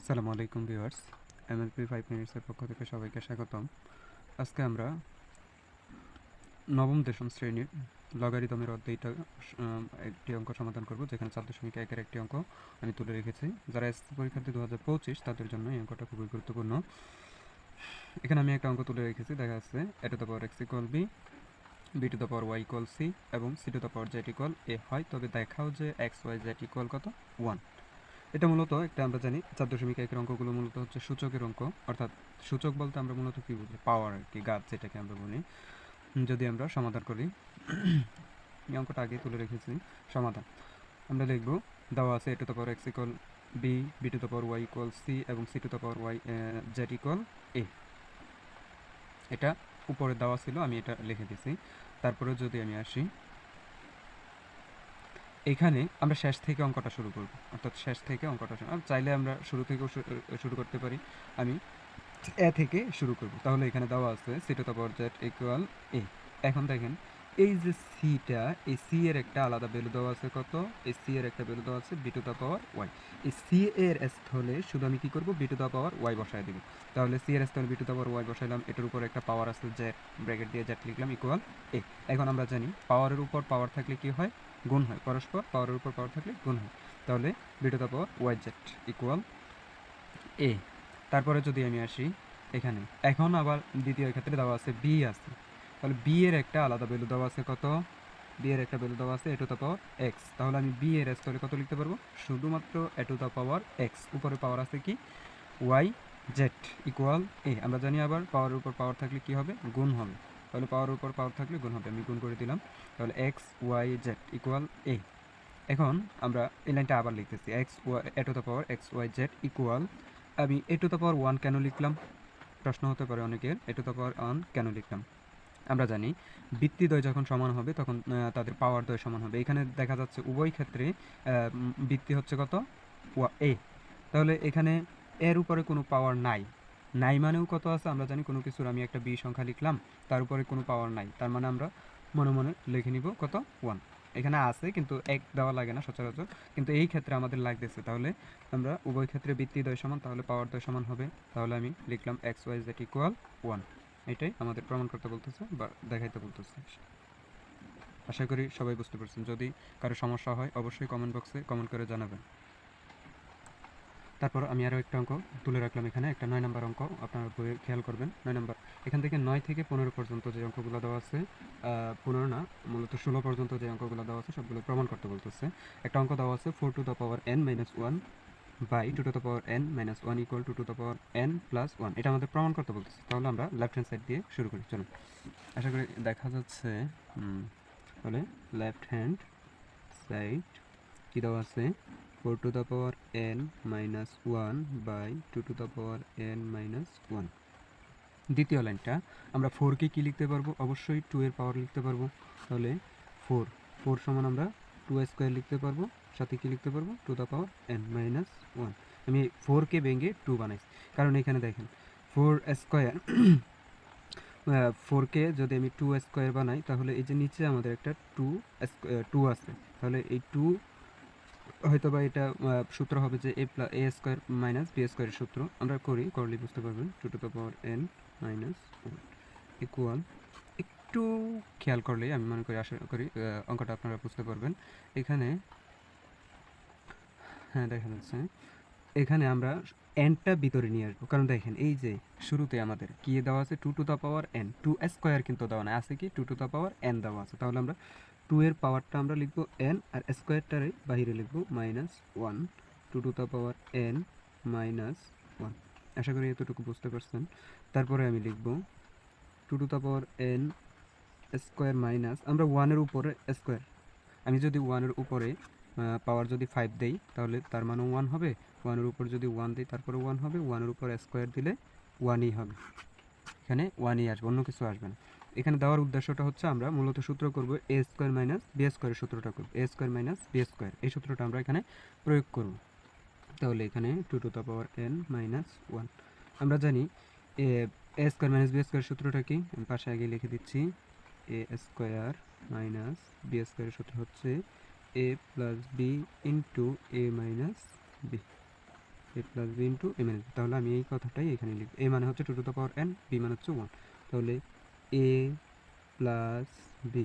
আসসালামু আলাইকুম viewers, MLP 5 মিনিটসের পক্ষ থেকে সবাইকে স্বাগতম। আজকে আমরা নবম দশম শ্রেণীর লগারিদমের অধ্যায়টা একটি অঙ্ক সমাধান করব, যেখানে 4.1-এর একটি অঙ্ক আমি তুলে রেখেছি। যারা এসএসসি পরীক্ষার্থী 2025 তাদের জন্য এই অঙ্কটা খুবই গুরুত্বপূর্ণ। এখানে আমি একটা অঙ্ক তুলে রেখেছি, দেখা যাচ্ছে a two the power x equal b, b two the power y equal c এবং c two the power z equal a হয়, তবে দেখাও যে x y z ইকুয়াল কত 1। এটা মূলত একটা আমরা জানি 4.1-এর অঙ্কগুলো মূলত হচ্ছে সূচকের অঙ্ক, অর্থাৎ সূচক বলতে আমরা মূলত কি বুঝি, পাওয়ার আর কি, গাছ যেটাকে আমরা বলি। যদি আমরা সমাধান করি, এই অঙ্কটা আগে তুলে রেখেছি। সমাধান আমরা লিখব, দেওয়া আছে a two the power x equal b, b two the power y equal c এবং c two the power y z equal a। এটা উপরে দেওয়া ছিল, আমি এটা লিখে দিছি। তারপরে যদি আমি আসি, এখানে আমরা শেষ থেকে অঙ্কটা শুরু করব, অর্থাৎ শেষ থেকে অঙ্কটা শুরু, চাইলে আমরা শুরু থেকেও শুরু করতে পারি। আমি এ থেকে শুরু করব। তাহলে এখানে দেওয়া আছে C to the power Z equal এ। এখন দেখেন, এই যে সিটা, এই সি এর একটা আলাদা ভ্যালু দেওয়া আছে কত, এই সি এর একটা ভ্যালু দেওয়া আছে B to the power Y. এই সি এর স্থলে শুধু আমি কি করব, B to the power Y বসায় দেব। তাহলে সি এর স্থলে B to the power Y বসাইলাম, এটার উপর একটা পাওয়ার আছে জেড, ব্র্যাকেট দিয়ে জেড লিখলাম ইকুয়াল এ। এখন আমরা জানি পাওয়ারের উপর পাওয়ার থাকলে কি হয়, গুণ হয়, পরস্পর পাওয়ারের উপর পাওয়ার থাকলে গুণ হয়। তাহলে B to the power Y Z equal A. তারপরে যদি আমি আসি এখানে, এখন আবার দ্বিতীয় ক্ষেত্রে দেওয়া আছে বি আছে, তাহলে বি এর একটা আলাদা ভ্যালু দেওয়া আছে কত, বি এর একটা ভ্যালু দেওয়া আছে এ টু দ্য পাওয়ার এক্স। তাহলে আমি বি এর স্থলে কত লিখতে পারবো, শুধুমাত্র এ টু দ্য পাওয়ার এক্স, উপরে পাওয়ার আছে কি ওয়াই জেড ইকুয়াল এ। আমরা জানি আবার পাওয়ারের উপর পাওয়ার থাকলে কি হবে, গুণ হবে। তাহলে পাওয়ারের উপর পাওয়ার থাকলে গুণ হবে, আমি গুণ করে দিলাম। তাহলে এক্স ওয়াই জেড ইকুয়াল এ। এখন আমরা এই লাইনটা আবার লিখতেছি, x y a to the power x y Z equal, আমি a to the power one কেন লিখলাম, প্রশ্ন হতে পারে অনেকের, a to the power one কেন লিখলাম। আমরা জানি বৃত্তিদ্বয় যখন সমান হবে তখন তাদের পাওয়ার দ্বয় সমান হবে। এখানে দেখা যাচ্ছে উভয় ক্ষেত্রে বৃত্তি হচ্ছে কত এ। তাহলে এখানে এর উপরে কোনো পাওয়ার নাই, নাই মানেও কত আছে আমরা জানি, কোনো কিছুর আমি একটা বি সংখ্যা লিখলাম, তার উপরে কোনো পাওয়ার নাই, তার মানে আমরা মনে মনে লিখে নিব কত ওয়ান। এখানে আছে কিন্তু এক দেওয়া লাগে না সচরাচর, কিন্তু এই ক্ষেত্রে আমাদের লাগতেছে। তাহলে আমরা উভয় ক্ষেত্রে বৃত্তিদ্বয় সমান, তাহলে পাওয়ার দ্বয় সমান হবে। তাহলে আমি লিখলাম x y Z equal one. এটাই আমাদের প্রমাণ করতে বলতেছে বা দেখাইতে বলতেছে। আশা করি সবাই বুঝতে পারছেন। যদি কারো সমস্যা হয় অবশ্যই কমেন্ট বক্সে কমেন্ট করে জানাবেন। তারপর আমি আরও একটা অঙ্ক তুলে রাখলাম, এখানে একটা 9 নম্বর অঙ্ক, আপনার বইয়ে খেয়াল করবেন 9 নম্বর। এখান থেকে 9 থেকে 15 পর্যন্ত যে অঙ্কগুলো দেওয়া আছে, 15 না, মূলত 16 পর্যন্ত যে অঙ্কগুলো দেওয়া আছে সবগুলো প্রমাণ করতে বলতেছে। একটা অঙ্ক দেওয়া আছে 4 to the power n minus one by 2 to the power n minus one equal to the power n plus one. এটা আমাদের প্রমাণ করতে বলতেছে। তাহলে আমরা লেফট হ্যান্ড সাইড দিয়ে শুরু করি, চলুন। আশা করি দেখা যাচ্ছে। তাহলে লেফট হ্যান্ড সাইড কী দেওয়া আছে, 4 to the power n minus one by 2 to the power n minus one. দ্বিতীয় লাইনটা আমরা 4কে কী লিখতে পারবো, অবশ্যই 2 এর পাওয়ার লিখতে পারবো। তাহলে 4 4 সমান আমরা 2 স্কোয়ার লিখতে পারবো, সাথে কী লিখতে পারবো, two the power n minus one. আমি 4কে ভেঙে 2 বানাইছি, কারণ এখানে দেখেন 4 স্কোয়ার 4কে যদি আমি 2 স্কোয়ার বানাই, তাহলে এই যে নিচে আমাদের একটা 2 আছে, তাহলে এই 2 হয়তো বা এটা সূত্র হবে যে এ স্কোয়ার মাইনাস বি স্কোয়ারের সূত্র, আমরা করলে বুঝতে পারবেন 2 to the power n minus equal, একটু খেয়াল করলেই আমি মনে করি, আশা করি অঙ্কটা আপনারা বুঝতে পারবেন। এখানে হ্যাঁ দেখা যাচ্ছে, এখানে আমরা এনটা ভিতরে নিয়ে আসবো, কারণ দেখেন এই যে শুরুতে আমাদের কি দেওয়া আছে, 2 to the power n, 2 square কিন্তু দেওয়া না, আছে কি 2 টু দ্য পাওয়ার n দেওয়া আছে। তাহলে আমরা 2 এর পাওয়ারটা আমরা লিখবো n, আর স্কোয়ারটারে বাইরে লিখবো minus one, 2 to the power n minus one. আশা করি এতটুকু বুঝতে পারছেন। তারপরে আমি লিখবো 2 to the power n square minus, আমরা ওয়ানের উপরে স্কোয়ার, আমি যদি ওয়ানের উপরে পাওয়ার যদি 5 দেই তাহলে তার মানও 1 হবে, ওয়ানের উপর যদি 1 দিই তারপরে 1 হবে, ওয়ানের উপর স্কোয়ার দিলে 1ই হবে, এখানে 1ই আসবে, অন্য কিছু আসবে না। এখানে দেওয়ার উদ্দেশ্যটা হচ্ছে আমরা মূলত সূত্র করব এ স্কোয়ার মাইনাস বি স্কোয়ারের সূত্রটা করব, এ স্কোয়ার মাইনাস বি স্কোয়ার, এই সূত্রটা আমরা এখানে প্রয়োগ করব। তাহলে এখানে 2 to the power n minus one. আমরা জানি এ স্কোয়ার মাইনাস বি স্কোয়ার সূত্রটা কি, আমি পাশে আগে লিখে দিচ্ছি, এ স্কোয়ার মাইনাস বি স্কোয়ারের সূত্র হচ্ছে এ plus b into a minus B. A plus b into a minus B. তাহলে আমি এই কথাটাই এখানে লিখব। এ মানে হচ্ছে 2 to the power n, b মানে হচ্ছে 1। তাহলে a plus b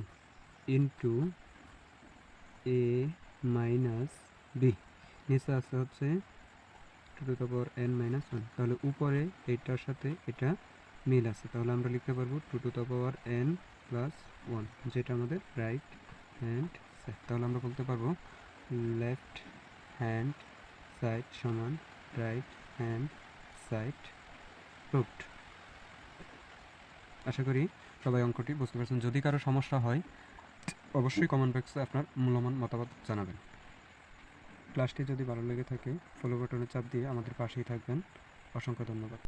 into a minus b, নিচে আছে হচ্ছে 2 to the power n minus 1। তাহলে উপরে এইটার সাথে এটা মিল আছে, তাহলে আমরা লিখতে পারবো 2 to the power n plus 1, যেটা আমাদের রাইট হ্যান্ড সাইড। তাহলে আমরা বলতে পারবো লেফট হ্যান্ড সাইড সমান রাইট হ্যান্ড সাইড রুট। আশা করি সবাই অঙ্কটি বুঝতে পারছেন। যদি কারো সমস্যা হয় অবশ্যই কমেন্ট বক্সে আপনার মূল্যবান মতামত জানাবেন। ক্লাসটি যদি ভালো লেগে থাকে ফলো বাটনে চাপ দিয়ে আমাদের পাশেই থাকবেন। অসংখ্য ধন্যবাদ।